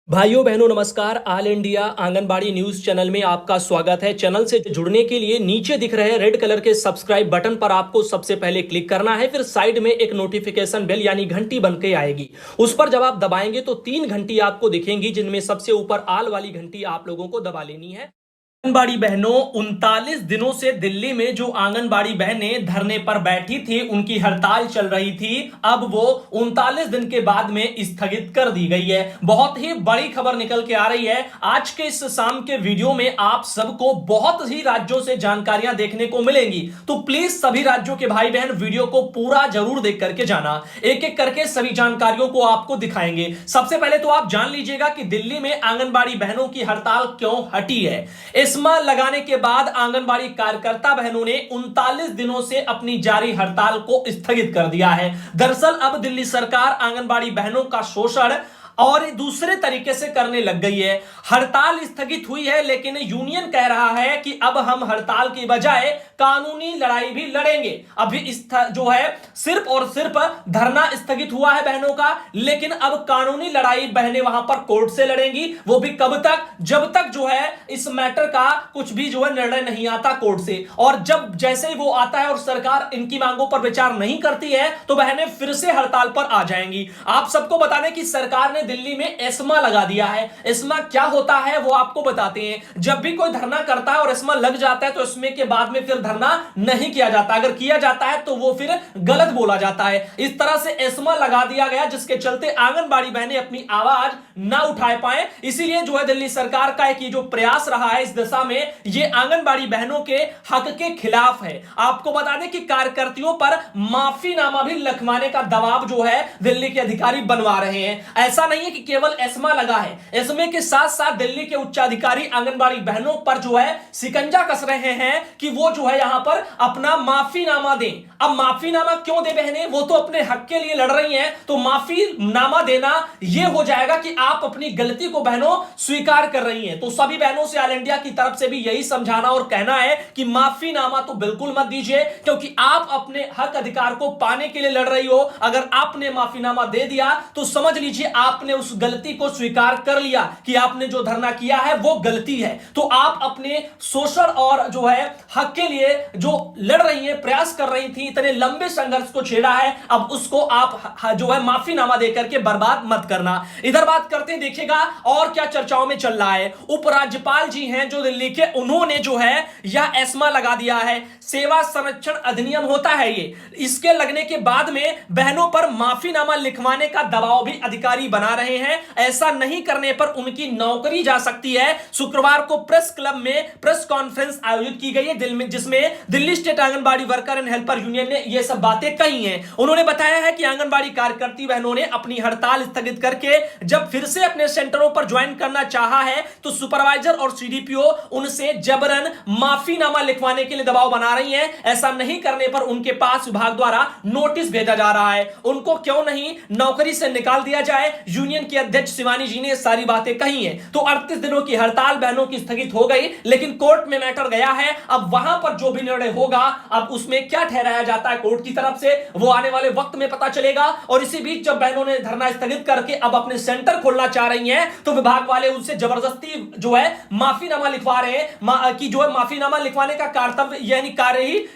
भाइयों बहनों नमस्कार। All India anganwadi news channel में आपका स्वागत है। चैनल से जुड़ने के लिए नीचे दिख रहे रेड कलर के सब्सक्राइब बटन पर आपको सबसे पहले क्लिक करना है। फिर साइड में एक नोटिफिकेशन बेल यानी घंटी बन के आएगी, उस पर जब आप दबाएंगे तो 3 घंटी आपको दिखेंगी, जिनमें सबसे ऊपर ऑल वाली घंटी आप लोगों को दबा लेनी है। आंगनबाड़ी बहनों 39 दिनों से दिल्ली में जो आंगनबाड़ी बहनें धरने पर बैठी थी, उनकी हड़ताल चल रही थी, अब वो 39 दिन के बाद में स्थगित कर दी गई है। बहुत ही बड़ी खबर निकल के आ रही है। आज के इस शाम के वीडियो में आप सबको बहुत ही राज्यों से जानकारियां देखने को मिलेंगी, तो प्लीज सभी राज्यों के भाई बहन वीडियो को पूरा जरूर देख करके जाना। एक एक करके सभी जानकारियों को आपको दिखाएंगे। सबसे पहले तो आप जान लीजिएगा कि दिल्ली में आंगनबाड़ी बहनों की हड़ताल क्यों हटी है। एस्मा लगाने के बाद आंगनबाड़ी कार्यकर्ता बहनों ने 39 दिनों से अपनी जारी हड़ताल को स्थगित कर दिया है। दरअसल अब दिल्ली सरकार आंगनबाड़ी बहनों का शोषण और दूसरे तरीके से करने लग गई है। हड़ताल स्थगित हुई है, लेकिन यूनियन कह रहा है कि अब हम हड़ताल की बजाय कानूनी लड़ाई भी लड़ेंगे। अभी जो है सिर्फ और सिर्फ धरना स्थगित हुआ है बहनों का, लेकिन अब कानूनी लड़ाई बहनें वहां पर कोर्ट से लड़ेंगी। वो भी कब तक? जब तक जो है इस मैटर का कुछ भी जो है निर्णय नहीं आता कोर्ट से, और जब जैसे ही वो आता है और सरकार इनकी मांगों पर विचार नहीं करती है, तो बहनें फिर से हड़ताल पर आ जाएंगी। आप सबको बता दें कि सरकार ने दिल्ली में एस्मा लगा दिया है। एस्मा क्या होता है वो आपको बताते हैं। जब भी कोई धरना करता है और एस्मा लग जाता है, तो इसमें के बाद में फिर धरना नहीं किया जाता। अगर किया जाता है तो वो फिर गलत बोला जाता है। इस तरह से एस्मा लगा दिया गया, जिसके चलते आंगनबाड़ी बहनें अपनी आवाज ना उठा पाए। इसीलिए जो है दिल्ली सरकार का एक ये जो प्रयास रहा है इस दिशा में, ये आंगनबाड़ी बहनों के हक के खिलाफ है। आपको बता दें कि कार्यकर्तियों पर माफीनामा भी लिखवाने का दबाव जो है दिल्ली के अधिकारी बनवा रहे हैं। ऐसा नहीं है कि केवल एस्मा लगा है, एस्मे के साथ साथ दिल्ली के उच्चाधिकारी आंगनबाड़ी बहनों पर जो है शिकंजा कस रहे हैं कि वो जो है यहां पर अपना माफीनामा दें। अब माफीनामा क्यों दे बहनें? वो तो अपने हक के लिए लड़ रही हैं, तो माफीनामा देना यह हो जाएगा कि आप अपनी गलती को बहनों स्वीकार कर रही हैं। तो सभी बहनों से ऑल इंडिया की तरफ से भी यही समझाना और कहना है कि माफीनामा तो बिल्कुल मत दीजिए, क्योंकि आप अपने हक अधिकार को पाने के लिए लड़ रही हो। अगर आपने माफीनामा दे दिया तो समझ लीजिए आपने उस गलती को स्वीकार कर लिया कि आपने जो धरना किया है वो गलती है। तो आप अपने शोषण और जो है हक के लिए जो लड़ रही हैं, प्रयास कर रही थी, इतने लंबे संघर्ष को छेड़ा है, अब उसको आप जो है माफीनामा देकर के बर्बाद मत करना। इधर बात करते हैं, देखिएगा और क्या चर्चाओं में चल रहा है। उपराज्यपाल जी हैं जो दिल्ली के, उन्होंने जो है यह एस्मा लगा दिया है। सेवा संरक्षण अधिनियम होता है ये, इसके लगने के बाद में बहनों पर माफीनामा लिखवाने का दबाव भी अधिकारी बना रहे हैं। ऐसा नहीं करने पर उनकी नौकरी जा सकती है। शुक्रवार को प्रेस क्लब में प्रेस कॉन्फ्रेंस आयोजित की गई है जिसमें Delhi state anganwadi worker and helper union ने यह सब बातें कही हैं। उन्होंने बताया है कि आंगनबाड़ी कार्यकर्ती बहनों ने अपनी हड़ताल स्थगित करके जब फिर से अपने सेंटरों पर ज्वाइन करना चाहा है, तो सुपरवाइजर और सीडीपीओ उनसे जबरन माफीनामा लिखवाने के लिए दबाव बना रही हैं। ऐसा नहीं करने पर उनके पास विभाग द्वारा नोटिस भेजा जा रहा है। उनको क्यों नहीं नौकरी से निकाल दिया जाए। यूनियन की अध्यक्ष शिवानी जी ने सारी बातें कही हैं। तो 38 दिनों की हड़ताल बहनों की स्थगित हो गई, लेकिन कोर्ट में मैटर गया है। अब वहां पर जो भी निर्णय होगा, अब उसमें क्या ठहराया जाता है कोर्ट की तरफ से, वो आने वाले वक्त में पता चलेगा। और इसी बीच जब बहनों ने धरना स्थगित करके अब अपने सेंटर खोलना चाह रही हैं, तो विभाग वाले उनसे जबरदस्ती जो है माफीनामा लिखवा रहे हैं। कि जो है माफीनामा लिखवाने का कर्तव्य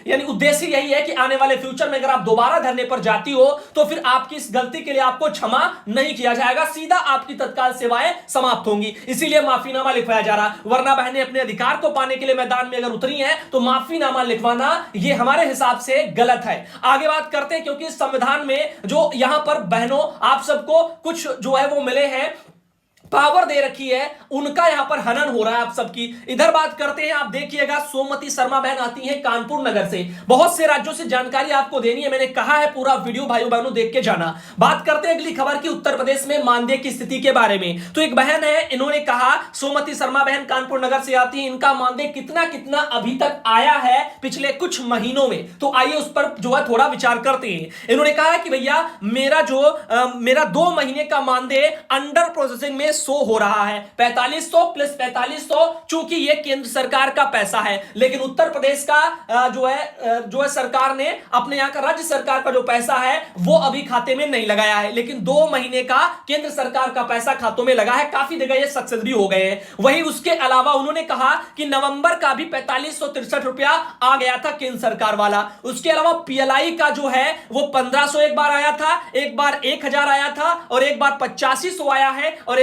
यानी उद्देश्य यही है कि आने वाले फ्यूचर में अगर आप दोबारा धरने पर जाती हो, तो फिर आपकी इस गलती के लिए आपको क्षमा नहीं किया जाएगा, सीधा आपकी तत्काल सेवाएं समाप्त होंगी। इसीलिए माफीनामा लिखवाया जा रहा। वरना बहनें अपने अधिकार को पाने के लिए मैदान में अगर उतरी हैं, तो माफीनामा लिखवाना यह हमारे हिसाब से गलत है। आगे बात करते हैं, क्योंकि संविधान में जो यहां पर बहनों आप सबको कुछ जो है वो मिले हैं, पावर दे रखी है, उनका यहां पर हनन हो रहा है आप सबकी। इधर बात करते हैं, आप देखिएगा सोमवती शर्मा बहन आती हैं कानपुर नगर से। बहुत से राज्यों से जानकारी आपको देनी है, मैंने कहा है पूरा वीडियो भाइयों बहनों देख के जाना। बात करते हैं अगली खबर की, उत्तर प्रदेश में मानदेय की स्थिति के बारे में। तो एक बहन है, इन्होंने कहा, सोमवती शर्मा बहन कानपुर नगर से आती है, इनका मानदेय कितना कितना अभी तक आया है पिछले कुछ महीनों में। तो आइए उस पर जो है थोड़ा विचार करते हैं। इन्होंने कहा कि भैया मेरा 2 महीने का मानदेय अंडर प्रोसेसिंग में शो हो रहा है 4500 प्लस 4500, चूंकि ये केंद्र सरकार का पैसा है, लेकिन उत्तर प्रदेश का जो है सरकार ने अपने यहां का राज्य सरकार का जो पैसा है वो अभी खाते में नहीं लगाया है, लेकिन 2 महीने का केंद्र सरकार का पैसा खातों में लगा है। काफी जगह ये सक्सेस भी हो गए हैं। वही उसके अलावा उन्होंने कहा कि नवंबर का भी 4563 रुपया आ गया था केंद्र सरकार वाला। उसके अलावा पीएलआई का जो है वो 1500 एक बार आया था, एक बार 1000 आया था, और एक बार 8500 आया है, और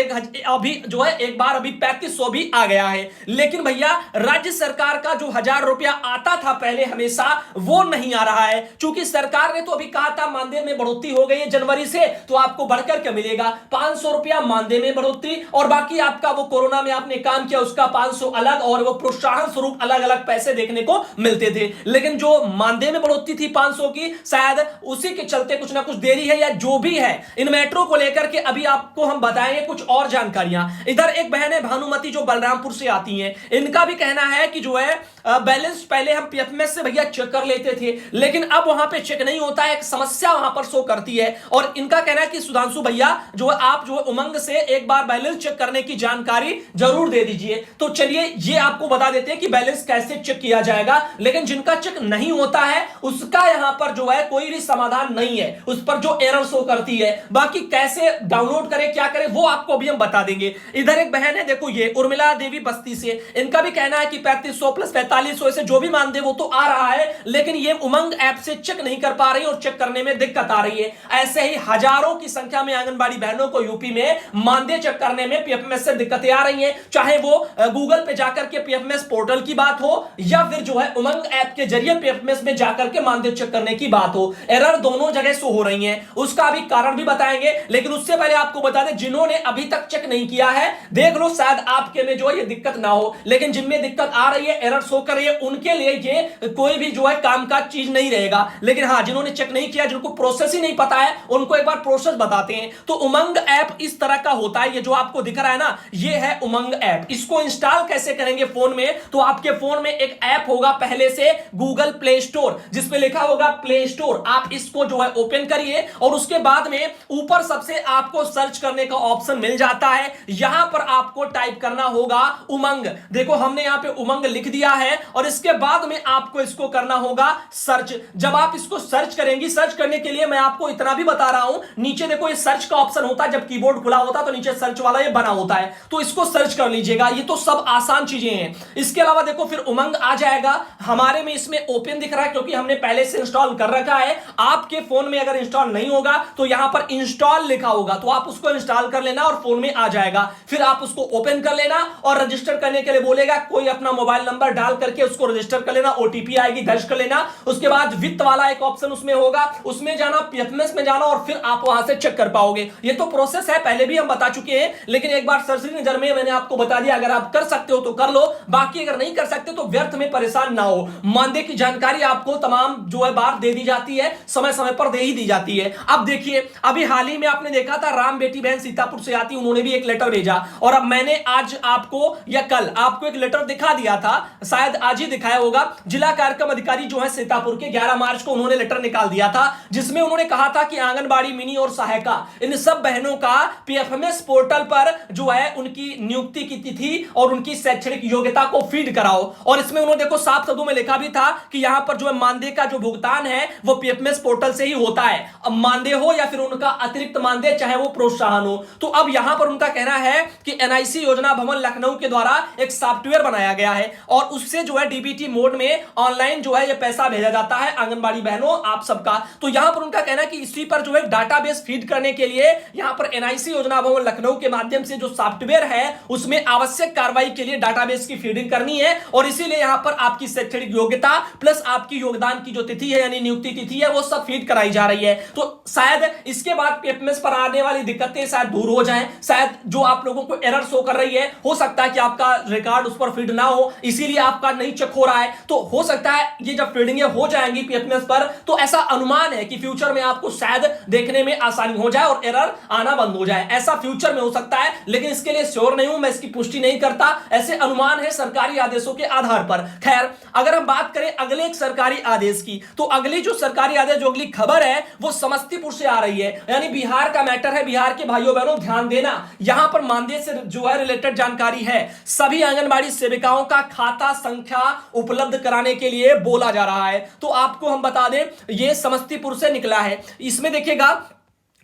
अभी जो है एक बार अभी 3500 भी आ गया है। लेकिन भैया राज्य सरकार का जो 1000 रुपया आता था पहले हमेशा, वो नहीं आ रहा है। चूंकि सरकार ने तो अभी कहा था मानदेय में बढ़ोतरी हो गई है जनवरी से, तो आपको बढ़कर क्या मिलेगा 500 रुपया मानदेय में बढ़ोतरी, और बाकी आपका वो कोरोना में आपने काम किया उसका 500 अलग, और वो प्रोत्साहन स्वरूप अलग अलग पैसे देखने को मिलते थे। लेकिन जो मानदेय में बढ़ोतरी थी 500 की, शायद उसी के चलते कुछ ना कुछ देरी है, या जो भी है इन मेट्रो को लेकर के अभी आपको हम बताएंगे कुछ और जानकारियां। इधर एक बहन है भानुमति जो बलरामपुर से आती हैं, इनका भी कहना है कि जो है बैलेंस पहले हम पीएफएमएस से भैया चेक कर लेते थे, लेकिन अब वहां पे चेक नहीं होता है, एक समस्या वहां पर शो करती है। और इनका कहना है कि सुधांशु भैया जो है आप जो है उमंग से एक बार बैलेंस चेक करने की जानकारी जरूर दे दीजिए। तो चलिए ये आपको बता देते हैं कि बैलेंस कैसे चेक किया जाएगा, लेकिन जिनका चेक नहीं होता है उसका यहां पर जो है कोई भी समाधान नहीं है, उस पर जो एरर शो करती है। बाकी कैसे डाउनलोड करें क्या करें वो आपको भी हम बता देंगे। इधर एक बहन है देखो ये उर्मिला देवी बस्ती से, इनका भी कहना है कि 3500 प्लस 4500 से जो भी मानदेय वो तो आ रहा है, लेकिन ये उमंग ऐप से चेक नहीं कर पा रही और चेक करने में दिक्कत आ रही है। ऐसे ही हजारों की संख्या में आंगनबाड़ी बहनों को यूपी में मानदेय चेक करने में पीएफएमएस से दिक्कतें आ रही हैं, चाहे वो गूगल पे जाकर के पीएफएमएस पोर्टल की बात हो या फिर जो है उमंग ऐप के जरिए पीएफएमएस में जाकर के मानदेय चेक करने की बात हो। एरर दोनों जगह शो हो रही हैं, उसका भी कारण भी बताएंगे। लेकिन उससे पहले आपको बता दें जिन्होंने अभी तक चेक नहीं किया है देख लो, शायद आपके में जो है ये दिक्कत ना हो, लेकिन जिनमें दिक्कत आ रही है एरर शो कर रही है उनके लिए ये कोई भी जो है काम का चीज नहीं रहेगा। लेकिन हाँ जिन्होंने चेक नहीं किया, जिनको प्रोसेस ही नहीं पता है, उनको एक बार प्रोसेस बताते हैं। तो उमंग ऐप इस तरह का होता है, ये जो आपको दिख रहा है ना ये है उमंग ऐप। इसको इंस्टॉल कैसे करेंगे फोन में, तो आपके फोन में एक ऐप होगा पहले से गूगल प्ले स्टोर, जिसपे लिखा होगा प्ले स्टोर। आप इसको जो है ओपन करिए और उसके बाद में ऊपर सबसे आपको सर्च करने का ऑप्शन मिल जाता है। यहां पर आपको टाइप करना होगा उमंग। देखो हमने यहां पे उमंग लिख दिया है और इसके बाद में आपको इसको करना होगा सर्च। जब आप इसको सर्च करेंगी, सर्च करने के लिए मैं आपको इतना भी बता रहा हूं, नीचे देखो ये सर्च का ऑप्शन होता है, जब कीबोर्ड खुला होता है तो नीचे सर्च वाला ये बना होता है, तो इसको सर्च कर लीजिएगा। ये तो सब आसान चीजें हैं। इसके अलावा देखो फिर उमंग आ जाएगा हमारे में, इसमें ओपन दिख रहा है क्योंकि हमने पहले से इंस्टॉल कर रखा है। आपके फोन में अगर इंस्टॉल नहीं होगा तो यहां पर इंस्टॉल लिखा होगा, तो आप उसको इंस्टॉल कर लेना और फोन में आ जाएगा। फिर आप उसको ओपन कर लेना और रजिस्टर करने के लिए बोलेगा, कोई अपना मोबाइल नंबर डाल करके उसको रजिस्टर कर लेना, ओटीपी आएगी दर्ज कर लेना। उसके बाद वित्त वाला एक ऑप्शन उसमें होगा, उसमें जाना, पीएफएमएस में जाना और फिर आप वहां से चेक कर पाओगे। ये तो प्रोसेस है, पहले भी हम बता चुके हैं, लेकिन एक बार सरसरी नजर में मैंने आपको बता दिया। अगर आप कर सकते हो तो कर लो, बाकी अगर नहीं कर सकते तो व्यर्थ में परेशान ना हो। मानदेय की जानकारी आपको तमाम जो है बार दे दी जाती है, समय समय पर दे ही दी जाती है। अब देखिए अभी हाल ही में आपने देखा था राम बेटी बहन सीतापुर से आती, उन्होंने भी एक लेटर भेजा, और अब मैंने आज आपको या कल आपको एक लेटर दिखा दिया था, शायद आज ही दिखाया होगा। जिला कार्यक्रम अधिकारी जो है सीतापुर के 11 मार्च को उन्होंने लेटर निकाल दिया था, जिसमें उन्होंने कहा था कि आंगनबाड़ी मिनी और सहायिका इन सब बहनों का पीएफएमएस पोर्टल पर जो है उनकी नियुक्ति की तिथि और उनकी शैक्षणिक योग्यता को फीड कराओ। और इसमें उन्होंने देखो साफ शब्दों में लिखा भी था कि यहां पर जो है मानदेय का जो भुगतान है वो पीएफएमएस पोर्टल से ही होता है, अब मानदेय हो या फिर उनका अतिरिक्त मानदेय चाहे वो प्रोत्साहन हो। तो अब यहां पर उनका कहना है कि एनआईसी योजना भवन लखनऊ के द्वारा एक सॉफ्टवेयर बनाया गया है और उससे जो है डीबीटी मोड में ऑनलाइन जो है ये पैसा भेजा जाता है आंगनबाड़ी बहनों आप सबका। तो यहां पर उनका कहना है कि इसी पर जो है डाटाबेस फीड करने के लिए यहां पर एनआईसी योजना भवन लखनऊ के माध्यम से जो सॉफ्टवेयर है उसमें आवश्यक कार्रवाई के लिए डाटाबेस की फीडिंग करनी है, और इसीलिए यहां पर आपकी शैक्षणिक योग्यता प्लस आपकी योगदान की जो तिथि है यानी नियुक्ति तिथि है वो सब फीड कराई जा रही है। तो शायद इसके बाद पीएफएमएस पर आने वाली दिक्कतें शायद दूर हो जाएं। शायद जो आप लोगों को एरर शो कर रही है, हो सकता है कि आपका रिकॉर्ड उस पर फीड ना हो, इसीलिए आपका बाद नहीं चेक हो रहा है, तो हो सकता है ये जब फीडिंगें हो जाएंगी पीएफएमएस पर तो ऐसा अनुमान है कि फ्यूचर में आपको शायद देखने में आसानी हो जाए और एरर आना बंद हो जाए। ऐसा फ्यूचर में हो सकता है, लेकिन इसके लिए श्योर नहीं हूं, मैं इसकी पुष्टि नहीं करता। ऐसे अनुमान है सरकारी आदेशों के आधार पर। खैर, अगर हम बात करें अगले एक सरकारी आदेश की, तो अगली जो सरकारी आदेश, जो अगली खबर है वो समस्तीपुर से आ रही है, यानी बिहार का मैटर है। बिहार के भाइयों बहनों ध्यान देना, यहां पर मानदेय से जो है रिलेटेड जानकारी है। सभी आंगनबाड़ी सेविकाओं का खाता संख्या उपलब्ध कराने के लिए बोला जा रहा है। तो आपको हम बता दें, यह समस्तीपुर से निकला है। इसमें देखिएगा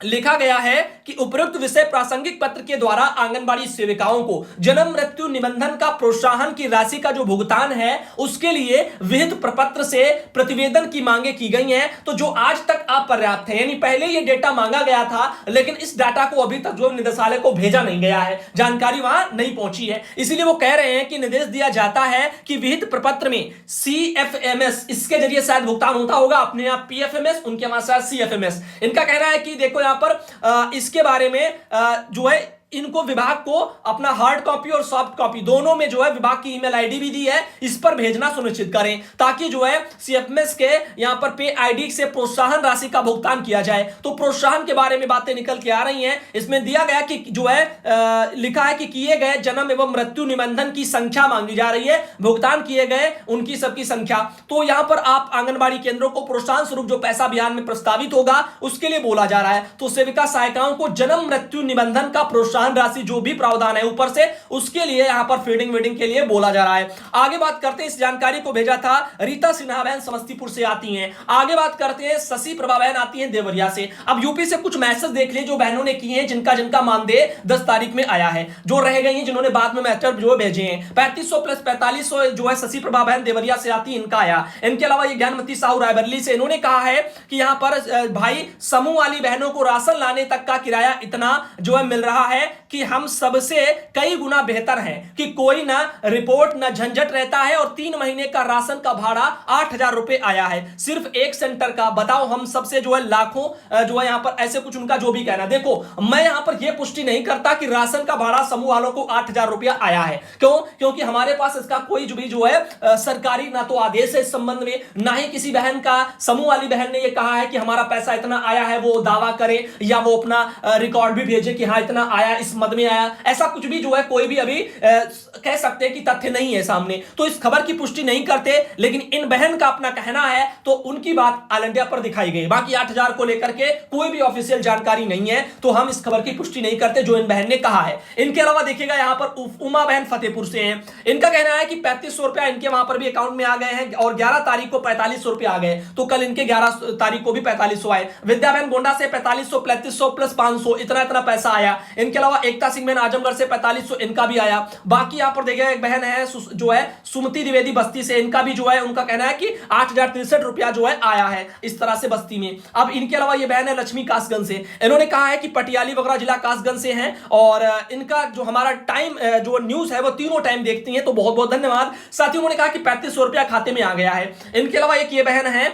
लिखा गया है कि उपरोक्त विषय प्रासंगिक पत्र के द्वारा आंगनबाड़ी सेविकाओं को जन्म मृत्यु निबंधन का प्रोत्साहन की राशि का जो भुगतान है उसके लिए विहित प्रपत्र से प्रतिवेदन की मांगे की गई हैं, तो जो आज तक अपर्याप्त है। यानी पहले ये डेटा मांगा गया था, लेकिन इस डाटा को अभी तक जो निदेशालय को भेजा नहीं गया है, जानकारी वहां नहीं पहुंची है। इसीलिए वो कह रहे हैं कि निर्देश दिया जाता है कि विहित प्रपत्र में सीएफएमएस, इसके जरिए शायद भुगतान होता होगा, अपने यहाँ पीएफएमएस, उनके वहां शायद सीएफएमएस। इनका कहना है कि देखो यहां पर इसके बारे में जो है इनको विभाग को अपना हार्ड कॉपी और सॉफ्ट कॉपी दोनों में जो है विभाग की ईमेल आईडी भी दी है, इस पर भेजना सुनिश्चित करें ताकि जो है सीएफएमएस के यहां पर पे आईडी से प्रोत्साहन राशि का भुगतान किया जाए। तो प्रोत्साहन के बारे में बातें निकल के आ रही हैं। इसमें दिया गया कि जो है लिखा है कि किए गए जन्म एवं मृत्यु निबंधन की संख्या मांगी जा रही है, भुगतान किए गए उनकी सबकी संख्या। तो यहां पर आप आंगनबाड़ी केंद्रों को प्रोत्साहन स्वरूप जो पैसा बिहार में प्रस्तावित होगा उसके लिए बोला जा रहा है। तो सेविका सहायिकाओं को जन्म मृत्यु निबंधन का प्रोत्साहन राशि जो भी प्रावधान है ऊपर से, उसके लिए यहां पर फीडिंग वीडिंग के लिए बोला जा रहा है। आगे बात करते हैं, इस जानकारी को भेजा था रीता सिन्हा बहन समस्तीपुर से आती हैं। आगे बात करते हैं, शशि प्रभा बहन आती हैं देवरिया से। अब यूपी से कुछ मैसेज देख लिए जो बहनों ने किए हैं, जिनका जिनका मानदेय 10 तारीख में आया है, जो रह गई हैं, जिन्होंने बाद में मैसेज जो भेजे हैं। 3500 प्लस 4500 जो है शशि प्रभा बहन देवरिया से आती है, इनका आया। इनके अलावा ये ज्ञानमती साहू रायबरेली से, इन्होंने कहा है कि यहां पर भाई समूह वाली बहनों को राशन लाने तक का किराया इतना जो है मिल रहा है कि हम सबसे कई गुना बेहतर हैं, कि कोई ना रिपोर्ट ना झंझट रहता है, और 3 महीने का राशन का भाड़ा 8000 रुपए आया है सिर्फ एक सेंटर का। बताओ, हम सबसे जो है लाखों जो है यहां पर ऐसे कुछ उनका जो भी कहना। देखो, मैं यहां पर यह पुष्टि नहीं करता कि राशन का भाड़ा समूह वालों को 8000 रुपया आया है। क्यों? क्योंकि हमारे पास इसका कोई भी जो है सरकारी ना तो आदेश है इस संबंध में, ना ही किसी बहन का, समूह वाली बहन ने यह कहा है कि हमारा पैसा इतना आया है, वो दावा करे या वो अपना रिकॉर्ड भी भेजे कि हाँ इतना आया, इस मद में आया। ऐसा कुछ भी जो है कोई भी अभी कह सकते हैं कि तथ्य नहीं है सामने, तो इस खबर की पुष्टि नहीं करते। लेकिन इन बहन का अपना कहना है, तो उनकी बात ऑल इंडिया पर दिखाई गई। बाकी 8000 को लेकर के कोई भी ऑफिशियल जानकारी नहीं है, तो हम इस खबर की पुष्टि नहीं करते जो इन बहन ने कहा है। इनके अलावा देखिएगा यहां पर उमा बहन फतेहपुर से हैं। इनका कहना है कि 3500 रुपया इनके वहां पर भी अकाउंट में आ गए हैं, और 11 तारीख को 4500 रुपया आ गए, तो कल इनके 11 तारीख को भी 4500 आए। विद्या बहन गोंडा से 4500 3500 प्लस 500 इतना इतना पैसा आया। इनके अलावा एकता सिंह बहन आजमगढ़ से 4500 इनका भी आया। बाकी यहां पर देखिए एक बहन है जो है सुमति द्विवेदी बस्ती से, इनका भी जो है उनका कहना है कि 8063 रुपया जो है आया है इस तरह से बस्ती में। अब इनके अलावा ये बहन है लक्ष्मी कासगंज से, इन्होंने कहा है कि पटियाली वगैरह जिला कासगंज से हैं, और इनका जो हमारा टाइम जो न्यूज है वो तीनों टाइम देखती हैं, तो बहुत बहुत धन्यवाद। साथ ही उन्होंने कहा कि 3500 रुपया खाते में आ गया है। इनके अलावा एक ये बहन है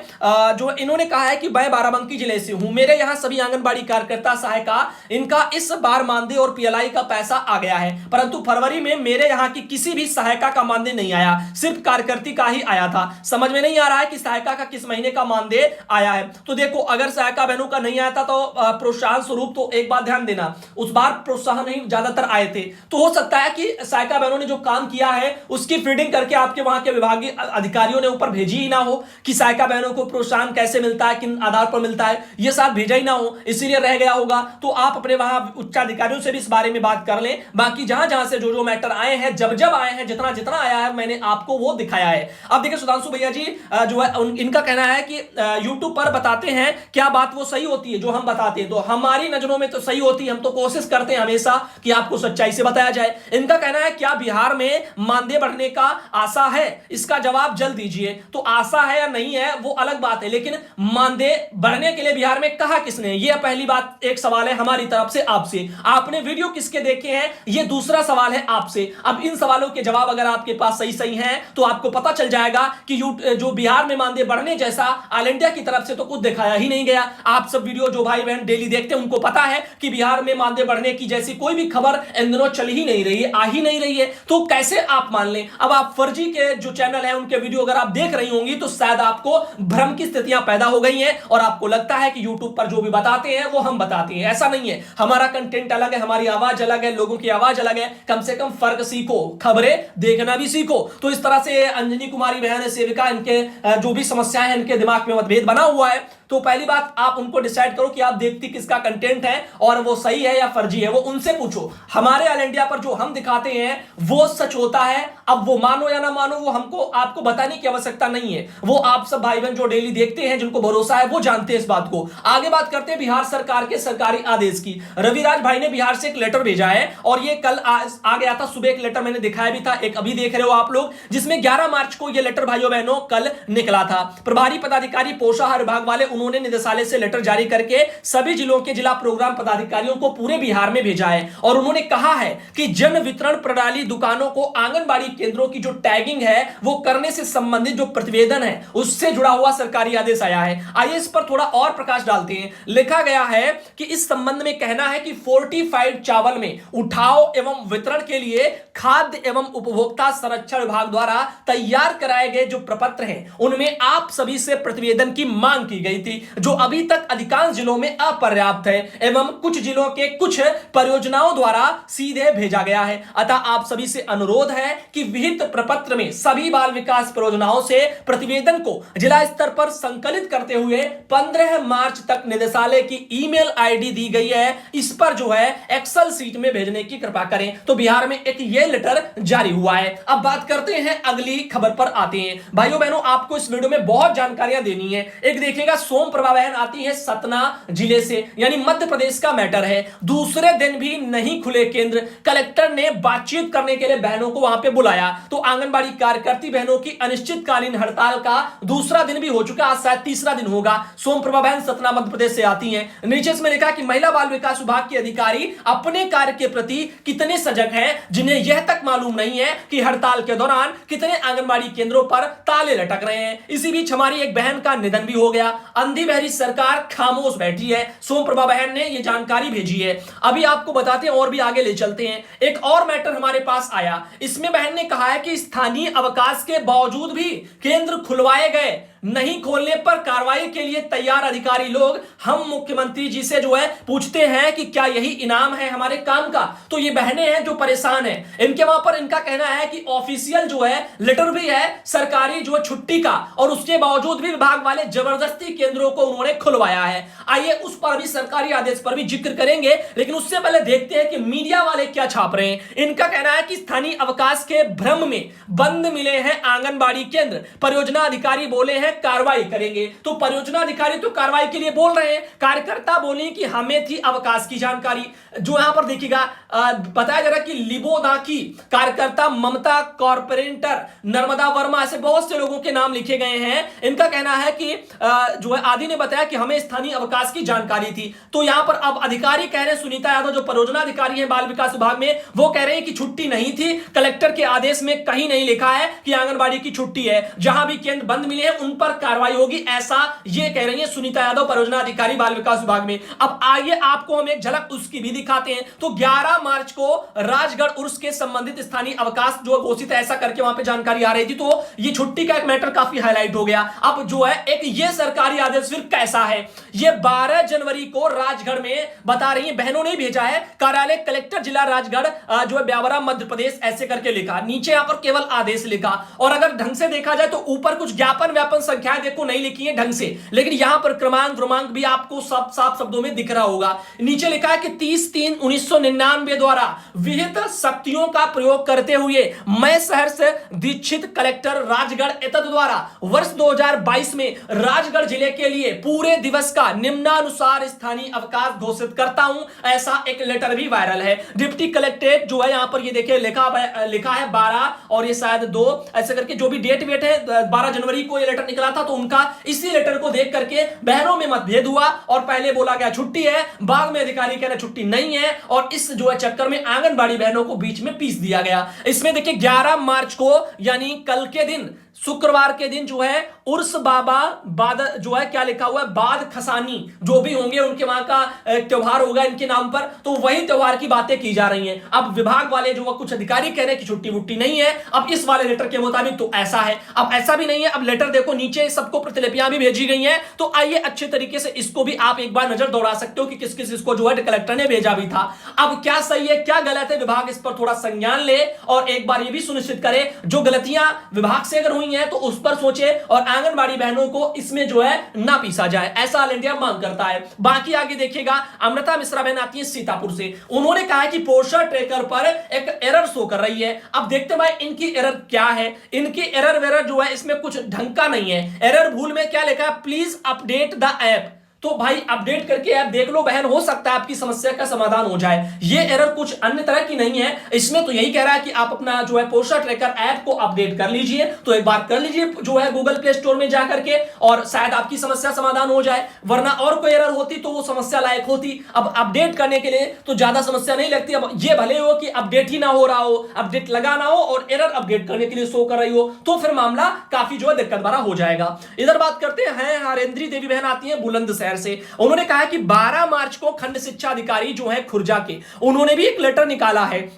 जो इन्होंने कहा है कि मैं बाराबंकी जिले से हूं, मेरे यहां सभी आंगनबाड़ी कार्यकर्ता सहायिका, इनका इस बार मानदेय और पीएलआई का पैसा आ गया है, परंतु फरवरी में मेरे यहां की किसी भी सहायिका का मानदेय नहीं आया, सिर्फ कार्यकर्ती का ही आया था। समझ में नहीं आ रहा है कि सहायिका का किस महीने का मानदेय आया है। तो देखो, अगर सहायिका बहनों का नहीं आया था तो प्रोत्साहन स्वरूप, तो एक बात ध्यान देना, उस बार प्रोत्साहन ही ज्यादातर आए थे, तो हो सकता है कि सहायिका बहनों ने जो काम किया है उसकी फीडिंग करके आपके वहां के विभागीय अधिकारियों ने ऊपर भेजी ही ना हो कि सहायिका बहनों को प्रोत्साहन कैसे मिलता है, किन आधार पर मिलता है, यह साथ भेजा ही ना हो, इसीलिए रह गया होगा। तो आप अपने वहां उच्चाधिकारियों से भी इस बारे में बात कर लें। बाकी जहां जहां से जो जो मैटर आए हैं, जब जब आए हैं, जितना जितना आया है, मैंने आपको वो दिखाया है। अब देखिए सुधांशु भैया जी जो है इनका कहना है कि यूट्यूब पर बताते हैं, क्या बात वो सही होती है जो हम बताते हैं? तो हमारी नजरों में तो सही होती है, हम तो कोशिश करते हैं हमेशा कि आपको सच्चाई से बताया जाए। इनका कहना है क्या बिहार में मानदेय बढ़ने का आशा है? इसका जवाब जल्द दीजिए। तो आशा है या नहीं है वो अलग बात है, लेकिन मानदेय बढ़ने के लिए बिहार में कहा किसने? यह पहली बात, एक सवाल है हमारी तरफ से आपसे। आपने वीडियो किसके देखे हैं, यह दूसरा सवाल है आपसे। अब इन सवालों के जवाब अगर आपके पास सही सही हैं तो आपको पता चल जाएगा कि जो बिहार में मानदेय बढ़ने जैसा ऑल इंडिया की तरफ से तो कुछ दिखाया ही नहीं गया। आप सब वीडियो जो भाई बहन डेली देखते हैं उनको पता है कि बिहार में मानदेय बढ़ने की जैसी कोई भी खबर इन दिनों चल ही नहीं रही है, आ ही नहीं रही है, तो कैसे आप मान लें। अब आप फर्जी के जो चैनल है उनके वीडियो अगर आप देख रही होंगी तो शायद आपको भ्रम की स्थितियां पैदा हो गई हैं और आपको लगता है कि यूट्यूब पर जो भी बताते हैं वो हम बताते हैं। ऐसा नहीं है, हमारा कंटेंट अलग है, हमारी आवाज अलग है, लोगों की आवाज अलग है। कम से कम फर्क सीखो, खबरें देखना भी सीखो। तो इस तरह से अंजनी कुमारी बहन सेविका, इनके जो भी समस्याएं हैं, इनके दिमाग में मतभेद बना हुआ है। तो पहली बात आप उनको डिसाइड करो कि आप देखती किसका कंटेंट है और वो सही है या फर्जी है, वो उनसे पूछो। हमारे ऑल इंडिया पर जो हम दिखाते हैं वो सच होता है। अब वो मानो या ना मानो वो हमको आपको बताने की आवश्यकता नहीं है, वो आप सब भाई बहन जो डेली देखते हैं, जिनको भरोसा है, वो जानते हैं इस बात को। आगे बात करते हैं बिहार सरकार के सरकारी आदेश की। रविराज भाई ने बिहार से एक लेटर भेजा है और ये कल आ गया था सुबह। एक लेटर मैंने दिखाया भी था, एक अभी देख रहे हो आप लोग, जिसमें 11 मार्च को ये लेटर भाइयों बहनों कल निकला था। प्रभारी पदाधिकारी पोषाहार विभाग वाले उन्होंने निदेशालय से लेटर जारी करके सभी जिलों के जिला प्रोग्राम पदाधिकारियों को पूरे बिहार में भेजा है और उन्होंने कहा है कि जन वितरण प्रणाली दुकानों को आंगनबाड़ी केंद्रों की जो टैगिंग है वो करने से संबंधित जो प्रतिवेदन है उससे जुड़ा हुआ सरकारी आदेश आया है। आइए इस पर थोड़ा और प्रकाश डालते हैं। लिखा गया है कि इस संबंध में कहना है कि फोर्टिफाइड चावल में उठाव एवं वितरण के लिए खाद्य एवं उपभोक्ता संरक्षण विभाग द्वारा तैयार कराए गए जो प्रपत्र हैं उनमें आप सभी से प्रतिवेदन की मांग की गई थी, जो अभी तक अधिकांश जिलों में अपर्याप्त है एवं कुछ जिलों के कुछ परियोजनाओं द्वारा सीधे भेजा गया है। अतः आप सभी से अनुरोध है कि विहित प्रपत्र में सभी बाल विकास परियोजनाओं से प्रतिवेदन को जिला स्तर पर संकलित करते हुए 15 मार्च तक निदेशालय की ईमेल आईडी दी गई है, इस पर जो है एक्सेल सीट में भेजने की कृपा करें। तो बिहार में एक ये लेटर जारी हुआ है। अब बात करते हैं अगली खबर पर आते हैं। भाइयों बहनों आपको इस वीडियो में बहुत जानकारियां देनी है। एक देखिएगा, सोम प्रभा बहन आती है सतना जिले से, यानी मध्य प्रदेश का मैटर है। दूसरे दिन भी नहीं खुले केंद्र, कलेक्टर ने बातचीत करने के लिए बहनों को वहां पे बुलाया। तो आंगनबाड़ी कार्यकर्ती बहनों की अनिश्चितकालीन हड़ताल का दूसरा दिन भी हो चुका, आज शायद तीसरा दिन होगा। सोम प्रभा बहन सतना मध्य प्रदेश से आती हैं। नीचे इसमें लिखा कि महिला बाल विकास विभाग के अधिकारी अपने कार्य के प्रति कितने सजग हैं, जिन्हें यह तक मालूम नहीं है कि हड़ताल के दौरान कितने आंगनबाड़ी केंद्रों पर ताले लटक रहे हैं। इसी बीच हमारी एक बहन का निधन भी हो गया। अंधी बहरी सरकार खामोश बैठी है। सोम प्रभा बहन ने यह जानकारी भेजी है। अभी आपको बताते हैं और भी आगे ले चलते हैं। एक और मैटर हमारे पास आया, इसमें बहन ने कहा है कि स्थानीय अवकाश के बावजूद भी केंद्र खुलवाए गए, नहीं खोलने पर कार्रवाई के लिए तैयार अधिकारी लोग हम मुख्यमंत्री जी से जो है पूछते हैं कि क्या यही इनाम है हमारे काम का। तो ये बहनें हैं जो परेशान हैं, इनके वहां पर इनका कहना है कि ऑफिशियल जो है लेटर भी है सरकारी जो है छुट्टी का, और उसके बावजूद भी विभाग वाले जबरदस्ती केंद्रों को उन्होंने खुलवाया है। आइए उस पर भी सरकारी आदेश पर भी जिक्र करेंगे, लेकिन उससे पहले देखते हैं कि मीडिया वाले क्या छाप रहे हैं। इनका कहना है कि स्थानीय अवकाश के भ्रम में बंद मिले हैं आंगनबाड़ी केंद्र, परियोजना अधिकारी बोले हैं कार्रवाई करेंगे। तो परियोजना अधिकारी तो कार्रवाई के लिए बोल रहे हैं, कार्यकर्ता बोले कि हमें थी अवकाश की जानकारी। जो यहां पर देखिएगा बताया जा रहा है कि लिबोदा की कार्यकर्ता ममता, कॉर्पोरेटर नर्मदा वर्मा, ऐसे बहुत से लोगों के नाम लिखे गए हैं। इनका कहना है कि जो है आदि ने बताया कि हमें स्थानीय अवकाश की जानकारी थी। तो यहां पर अब अधिकारी कह रहे हैं, सुनीता यादव जो परियोजना अधिकारी है बाल विकास विभाग में, वो कह रहे हैं कि छुट्टी नहीं थी। कलेक्टर के आदेश में कहीं नहीं लिखा है कि आंगनबाड़ी की छुट्टी है। जहां भी केंद्र बंद मिले हैं उन पर कार्रवाई होगी, ऐसा ये कह रही है सुनीता यादव, परियोजना अधिकारी बाल विकास विभाग में। अब आइए आपको हम एक झलक उसकी भी दिखाते हैं। तो 11 मार्च को राजगढ़ उर्स के संबंधित स्थानीय अवकाश जो घोषित है, ऐसा करके वहां पे जानकारी आ रही थी। तो ये छुट्टी का एक मैटर काफी हाईलाइट हो गया। अब जो है एक ये सरकारी आदेश फिर कैसा है, ये 12 जनवरी को राजगढ़ में बता रही है, बहनों ने भेजा है, कार्यालय कलेक्टर जिला राजगढ़ जो है ब्यावरा मध्य प्रदेश, ऐसे करके लिखा। नीचे यहां पर केवल आदेश लिखा, और अगर ढंग से देखा जाए तो ऊपर कुछ ज्ञापन व्यापन संख्याएं देखो नहीं लिखी है ढंग से, लेकिन यहां पर क्रमांक भी आपको सब साफ शब्दों में दिख रहा होगा। नीचे लिखा है कि 30/3/1999 द्वारा विहित शक्तियों का प्रयोग करते हुए मैं शहर से दीक्षित कलेक्टर राजगढ़ एतद द्वारा वर्ष 2022 में राजगढ़ जिले के लिए पूरे दिवस का निम्नानुसार स्थानीय अवकाश घोषित करता हूं, ऐसा एक लेटर भी वायरल है। डिप्टी कलेक्ट्रेट जो है यहां पर ये देखिए लिखा है 12 और ये शायद 2, ऐसे करके जो भी डेट वेट है 12 जनवरी को ये लेटर निकल निकला था, तो उनका इसी लेटर को देख करके बहनों में मतभेद हुआ और पहले बोला गया छुट्टी है, बाद में अधिकारी कह रहे छुट्टी नहीं है, और इस जो है चक्कर में आंगनबाड़ी बहनों को बीच में पीस दिया गया। इसमें देखिए 11 मार्च को यानी कल के दिन, शुक्रवार के दिन जो है उर्स बाबा बाद जो है क्या लिखा हुआ है, बाद खसानी जो भी होंगे उनके वहां का त्योहार होगा इनके नाम पर, तो वही त्योहार की बातें की जा रही हैं। अब विभाग वाले जो कुछ अधिकारी कह रहे हैं कि छुट्टी वुट्टी नहीं है, अब इस वाले लेटर के मुताबिक तो ऐसा है। अब ऐसा भी नहीं है, अब लेटर देखो नीचे सबको प्रतिलिपियां भी भेजी गई हैं, तो आइए अच्छे तरीके से इसको भी आप एक बार नजर दौड़ा सकते हो कि किस किस इसको जो है कलेक्टर ने भेजा भी था। अब क्या सही है क्या गलत है, विभाग इस पर थोड़ा संज्ञान ले और एक बार यह भी सुनिश्चित करे जो गलतियां विभाग से अगर हुई हैं तो उस पर सोचे और आंगनबाड़ी बहनों को इसमें जो है ना पीसा जाए, ऐसा ऑल इंडिया मांग करता है। बाकी आगे देखिएगा, अमृता मिश्रा बहन आती है सीतापुर से, उन्होंने कहा है कि पोर्शन ट्रैकर पर एक एरर शो कर रही है। अब देखते भाई इनकी एरर क्या है, इनकी एरर वेरर जो है इसमें कुछ ढंग का नहीं है। एरर भूल में क्या लिखा है, प्लीज अपडेट द ऐप, तो भाई अपडेट करके ऐप देख लो बहन, हो सकता है आपकी समस्या का समाधान हो जाए। ये एरर कुछ अन्य तरह की नहीं है, इसमें तो यही कह रहा है कि आप अपना जो है पोर्शन ट्रैकर ऐप को अपडेट कर लीजिए, तो एक बार कर लीजिए जो है गूगल प्ले स्टोर में जाकर के, और शायद आपकी समस्या समाधान हो जाए, वरना और कोई एरर होती तो वो समस्या लायक होती। अब अपडेट करने के लिए तो ज्यादा समस्या नहीं लगती। अब ये भले हो कि अपडेट ही ना हो रहा हो, अपडेट लगाना हो और एरर अपडेट करने के लिए शो कर रही हो, तो फिर मामला काफी जो है दिक्कत भरा हो जाएगा। इधर बात करते हैं, हरेंद्री देवी बहन आती है बुलंदशहर से, उन्होंने कहा कि 12 मार्च को खंड शिक्षा अधिकारी जो है खुर्जा के, उन्होंने भी एक लेटर निकाला है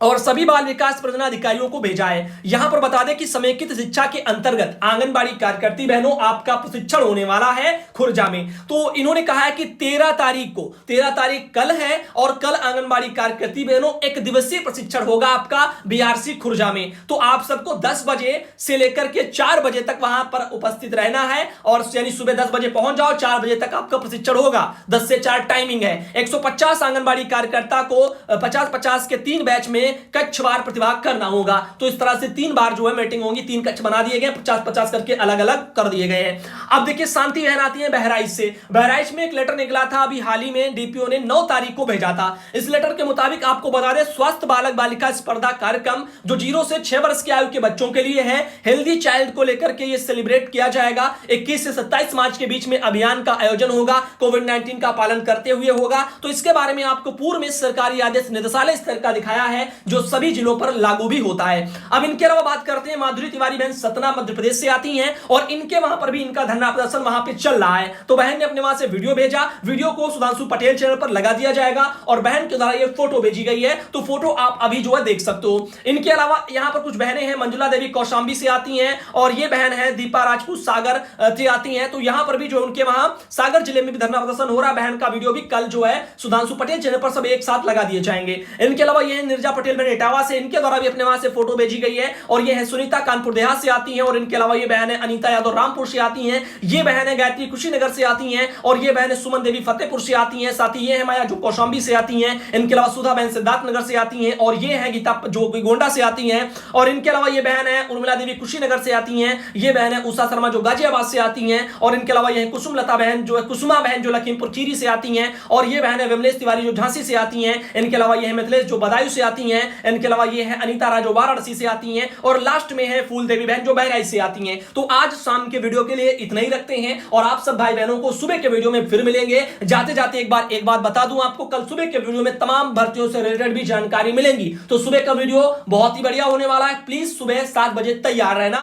और सभी बाल विकास परियोजना अधिकारियों को भेजा है। यहां पर बता दें कि समेकित शिक्षा के अंतर्गत आंगनबाड़ी कार्यकर्ती बहनों आपका प्रशिक्षण होने वाला है खुर्जा में। तो इन्होंने कहा है कि 13 तारीख को, 13 तारीख कल है, और कल आंगनबाड़ी कार्यकर्ती बहनों एक दिवसीय प्रशिक्षण होगा आपका बीआरसी खुर्जा में। तो आप सबको 10 बजे से लेकर के 4 बजे तक वहां पर उपस्थित रहना है, और यानी सुबह 10 बजे पहुंच जाओ, 4 बजे तक आपका प्रशिक्षण होगा। 10 से 4 टाइमिंग है। 150 आंगनबाड़ी कार्यकर्ता को 50-50 के 3 बैच में कक्षवार प्रतिभाग करना होगा। तो इस तरह से 3 बार जो है मीटिंग होगी, 3 कक्ष बना दिए गए, 50-50 करके अलग अलग कर दिए गए हैं। अब देखिए शांति बहन आती है बहराइच से, बहराइच में एक लेटर निकला था अभी हाल ही में, डीपीओ ने 9 तारीख को भेजा था। इस लेटर के मुताबिक आपको बता दें, स्वस्थ बालक बालिका स्पर्धा कार्यक्रम जो 0 से 6 वर्ष की आयु के बच्चों के लिए है, हेल्दी चाइल्ड को लेकर के ये सेलिब्रेट किया जाएगा। 21 से 27 मार्च के बीच में अभियान का आयोजन होगा, कोविड-19 का पालन करते हुए होगा। तो इसके बारे में आपको पूर्व में सरकारी आदेश निदेशालय स्तर का दिखाया है, जो सभी जिलों पर लागू भी होता है। अब इनके अलावा बात करते हैं, माधुरी तिवारी बहन सतना मध्य प्रदेश से आती हैं, और इनके वहां पर भी इनका धरना प्रदर्शन वहां पे चल रहा है। तो बहन ने अपने वहां से वीडियो भेजा, वीडियो को सुधांशु पटेल चैनल पर लगा दिया जाएगा, और बहन के द्वारा ये फोटो भेजी गई है, तो फोटो आप अभी जो है देख सकते हो। इनके अलावा यहां पर कुछ बहनें हैं, मंजुला देवी कौशांबी से आती हैं, और ये बहन है दीपा राजपूत सागर से आती हैं। तो यहां पर भी जो उनके वहां सागर जिले में भी धरना प्रदर्शन हो रहा है। बहन का वीडियो भी कल जो है सुधांशु पटेल चैनल पर सब एक साथ लगा दिए जाएंगे। इनके अलावा ये निर्जा पटेल बहन इटावा से, इनके द्वारा भी अपने वहां से फोटो भेजी गई है, और ये है सुनीता कानपुर देहात से आती हैं, और इनके अलावा ये बहन है अनीता यादव रामपुर से आती हैं, ये बहन है गायत्री कुशीनगर से आती हैं, और ये बहन है सुमन देवी फतेहपुर से आती हैं। साथ ही ये है माया जो कौशांबी से आती हैं, इनके अलावा सुधा बहन सिद्धार्थ नगर से आती हैं, और ये है गीता जो गोंडा से आती हैं, और इनके अलावा ये बहन है उर्मिला देवी कुशीनगर से आती हैं, ये बहन है उषा शर्मा जो गाजियाबाद से आती हैं, और इनके अलावा ये कुसुम लता बहन जो है कुसुमा बहन जो लखीमपुर खीरी से आती हैं, और ये बहन है विमलेश तिवारी जो झांसी से आती हैं, इनके अलावा ये है मिथिलेश जो बदायूं से आती हैं, इनके अलावा ये है अनीता राय जो वाराणसी से आती हैं, और लास्ट में है फूल देवी बहन जो बहराइच से आती हैं। तो आज शाम के वीडियो के लिए इतना ही रखते हैं, और आप सब भाई बहनों को सुबह के वीडियो में फिर मिलेंगे। जाते जाते एक बात बता दूं आपको, कल सुबह के वीडियो में तमाम भर्तियों से रिलेटेड भी जानकारी मिलेंगी। तो सुबह का वीडियो बहुत ही बढ़िया होने वाला है, प्लीज सुबह 7 बजे तैयार रहना।